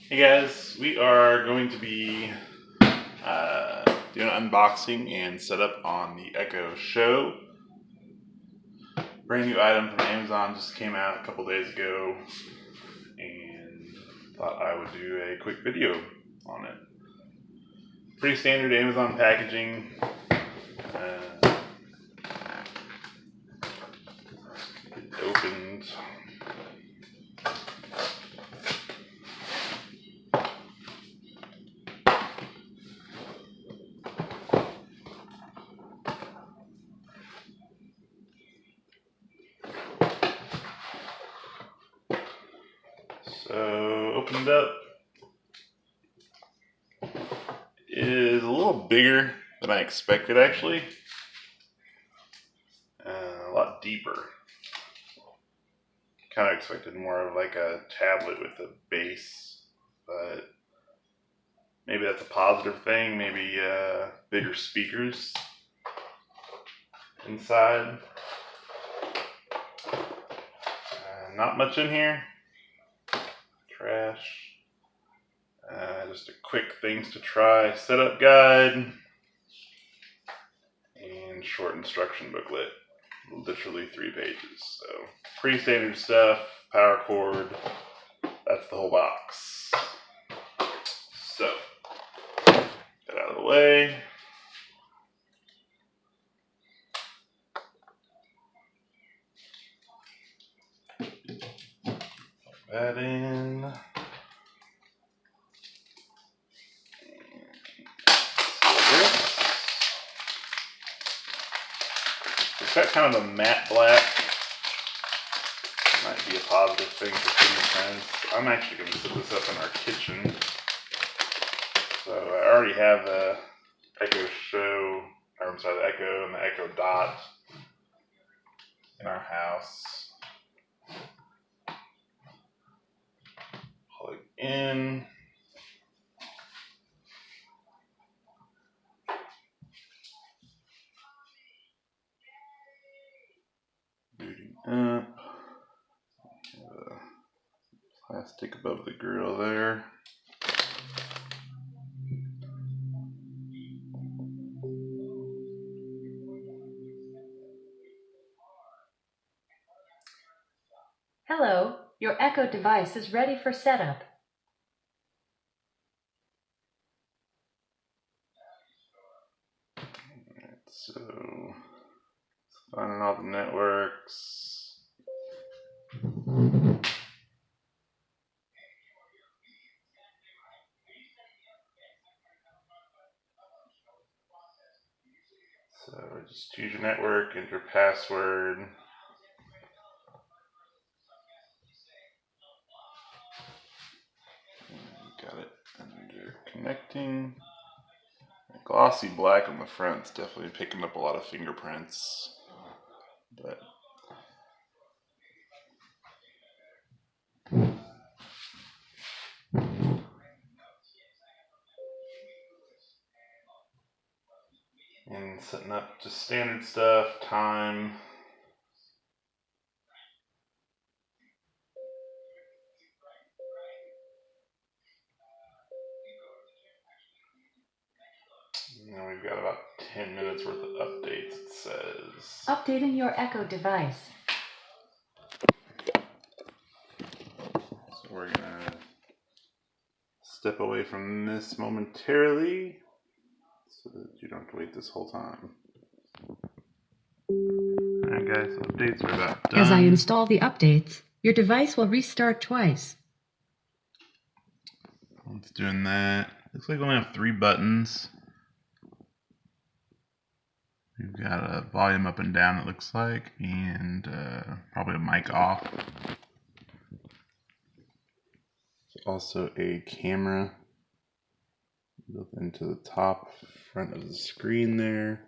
Hey guys, we are going to be doing an unboxing and setup on the Echo Show. Brand new item from Amazon, just came out a couple days ago, and thought I would do a quick video on it. Pretty standard Amazon packaging. It opened. So, opened up. It is a little bigger than I expected, actually. A lot deeper. Kind of expected more of like a tablet with a base, but maybe that's a positive thing. Maybe bigger speakers inside. Not much in here. Trash. Just a quick things to try setup guide and short instruction booklet. Literally 3 pages. So pretty standard stuff. Power cord. That's the whole box. So get out of the way. Put that in. It's got kind of a matte black. Might be a positive thing for fingerprints. I'm actually going to set this up in our kitchen. So I already have the Echo Show, or I'm sorry, the Echo and the Echo Dot in our house. Plug in. Booting up. Plastic above the grill there. Hello, your Echo device is ready for setup. Alright, so finding all the networks. So just choose your network, enter password. Got it under connecting. Glossy black on the front is definitely picking up a lot of fingerprints, but and setting up just standard stuff, time. And we've got about 10 minutes worth of updates, it says. Updating your Echo device. So we're gonna step away from this momentarily so that you don't have to wait this whole time. Alright guys, so updates are about done. As I install the updates, your device will restart twice. It's doing that. Looks like we only have 3 buttons. We've got a volume up and down, it looks like, and probably a mic off. Also a camera built into the top front of the screen there,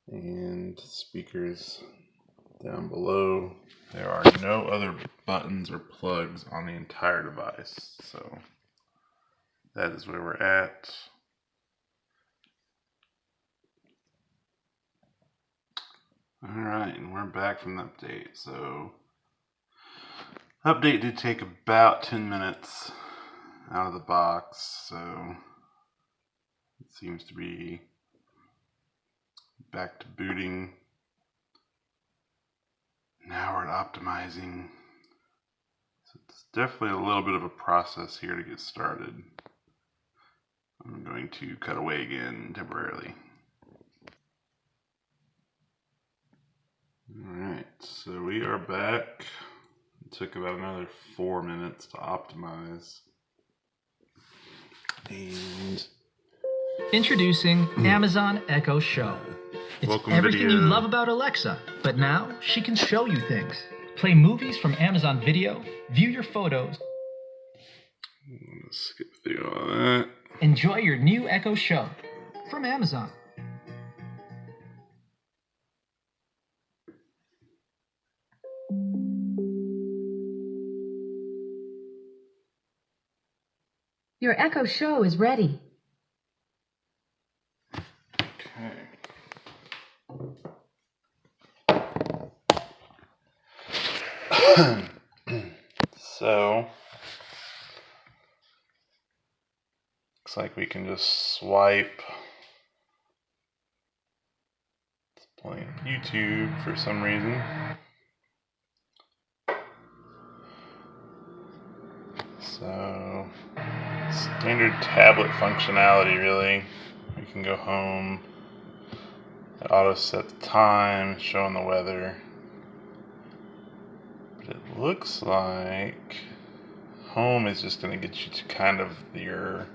and speakers down below. There are no other buttons or plugs on the entire device, so that is where we're at. Alright, and we're back from the update. So, update did take about 10 minutes. out of the box, so it seems to be back to booting. Now we're at optimizing. So it's definitely a little bit of a process here to get started. I'm going to cut away again temporarily. Alright, so we are back. It took about another 4 minutes to optimize. And introducing Amazon Echo Show. It's welcome everything video. you love about Alexa, but now she can show you things. Play movies from Amazon Video, view your photos. I'm gonna skip through all that. Enjoy your new Echo Show from Amazon. Your Echo Show is ready. Okay. So looks like we can just swipe. It's playing YouTube for some reason. So standard tablet functionality, really. We can go home. It auto set the time, showing the weather. But it looks like home is just going to get you to kind of your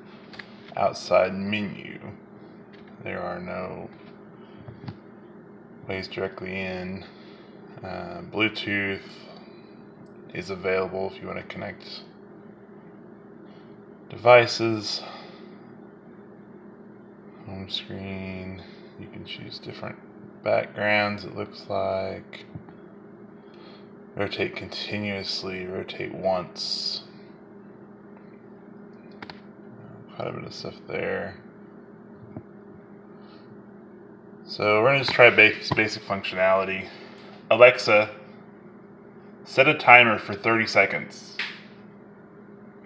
outside menu. There are no ways directly in. Bluetooth is available if you want to connect devices. Home screen, you can choose different backgrounds, it looks like. Rotate continuously, rotate once. Quite a bit of stuff there. So we're going to just try basic functionality. Alexa, set a timer for 30 seconds.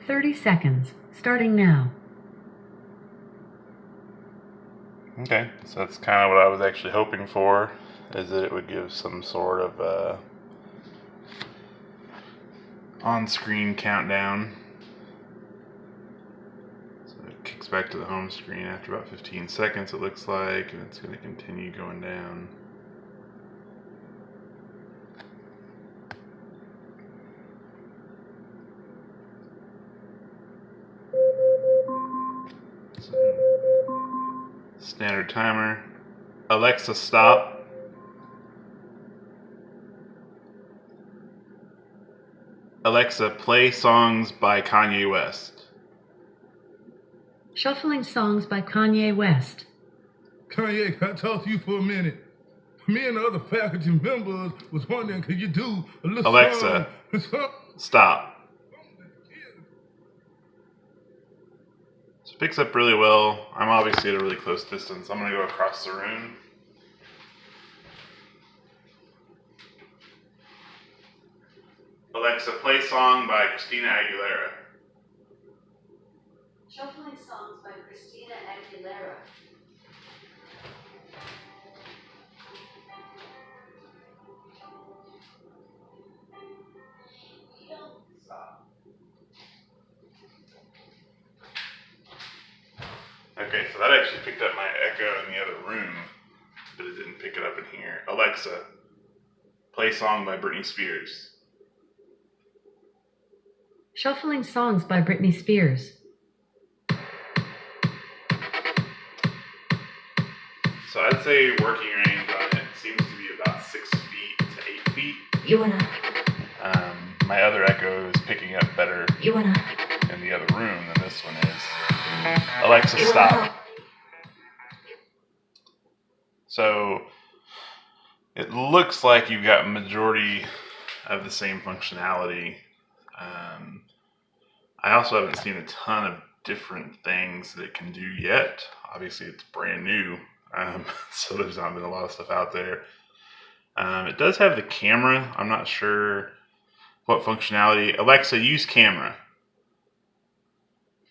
30 seconds, starting now. Okay, so that's kind of what I was actually hoping for, is that it would give some sort of on-screen countdown. So it kicks back to the home screen after about 15 seconds, it looks like, and it's going to continue going down. Standard timer. Alexa, stop. Alexa, play songs by Kanye West. Shuffling songs by Kanye West. Kanye, can I talk to you for a minute? Me and the other faculty members was wondering, could you do a little Alexa, stop. So it picks up really well. I'm obviously at a really close distance. I'm going to go across the room. Alexa, play song by Christina Aguilera. Shuffling songs by Christina Aguilera. Okay, so that actually picked up my echo in the other room, but it didn't pick it up in here. Alexa, play song by Britney Spears. Shuffling songs by Britney Spears. So I'd say working range on it seems to be about 6 feet to 8 feet. You wanna? My other echo is picking up better You wanna? in the other room than this one is. Alexa, stop. So it looks like you've got majority of the same functionality. I also haven't seen a ton of different things that it can do yet. Obviously, it's brand new, so there's not been a lot of stuff out there. It does have the camera. I'm not sure what functionality. Alexa, use camera.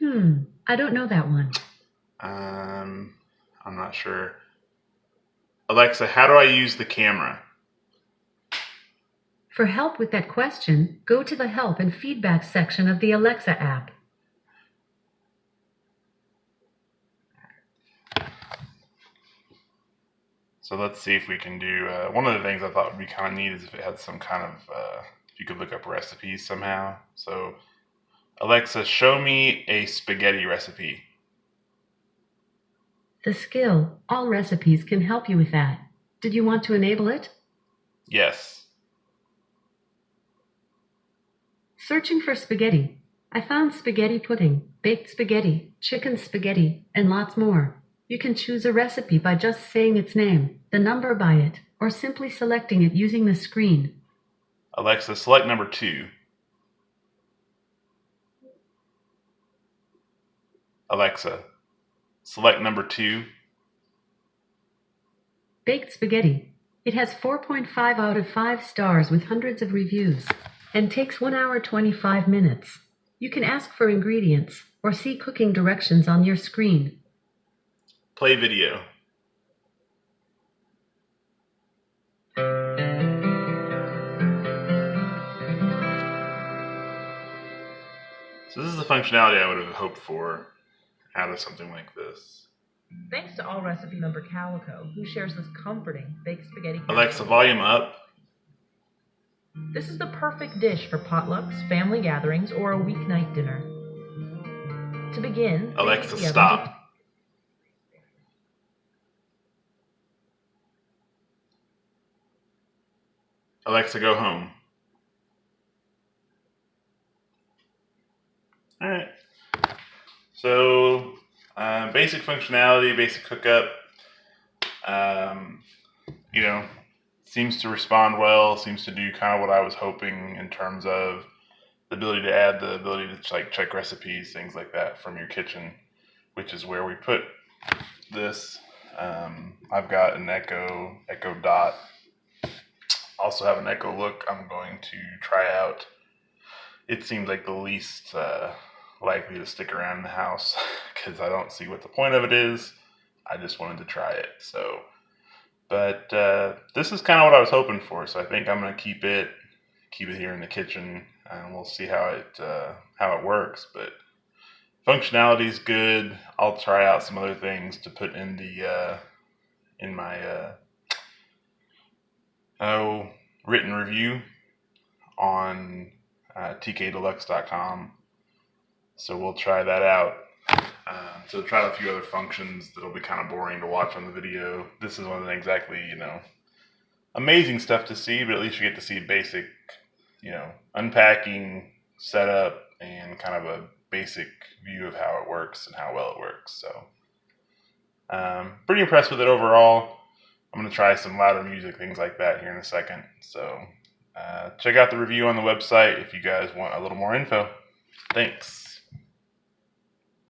I don't know that one. I'm not sure. Alexa, how do I use the camera? For help with that question, go to the Help and Feedback section of the Alexa app. So let's see if we can do, one of the things I thought would be kind of neat is if it had some kind of, if you could look up recipes somehow. So Alexa, show me a spaghetti recipe. The skill, All Recipes, can help you with that. Did you want to enable it? Yes. Searching for spaghetti. I found spaghetti pudding, baked spaghetti, chicken spaghetti, and lots more. You can choose a recipe by just saying its name, the number by it, or simply selecting it using the screen. Alexa, select number 2. Alexa, select number 2. Baked spaghetti. It has 4.5 out of 5 stars with hundreds of reviews and takes 1 hour 25 minutes. You can ask for ingredients or see cooking directions on your screen. Play video. So this is the functionality I would have hoped for out of something like this. Thanks to All Recipe member Calico, who shares this comforting baked spaghetti Alexa, casserole. volume up. This is the perfect dish for potlucks, family gatherings, or a weeknight dinner. To begin, Alexa, preheat the oven stop. Alexa, go home. Alright. So, basic functionality, basic hookup. You know, seems to respond well, seems to do kind of what I was hoping in terms of the ability to add the ability to like check recipes, things like that from your kitchen, which is where we put this. I've got an Echo Dot. Also have an Echo Look I'm going to try out. It seems like the least likely to stick around in the house because I don't see what the point of it is. I just wanted to try it. So, but this is kind of what I was hoping for. So I think I'm going to keep it here in the kitchen, and we'll see how it works. But functionality is good. I'll try out some other things to put in the in my written review on tkdeluxe.com. So we'll try that out. So try out a few other functions that'll be kind of boring to watch on the video. This is one of the exactly, amazing stuff to see, but at least you get to see basic, unpacking, setup, and kind of a basic view of how it works and how well it works. So pretty impressed with it overall. I'm going to try some louder music, things like that here in a second. So check out the review on the website if you guys want a little more info. Thanks.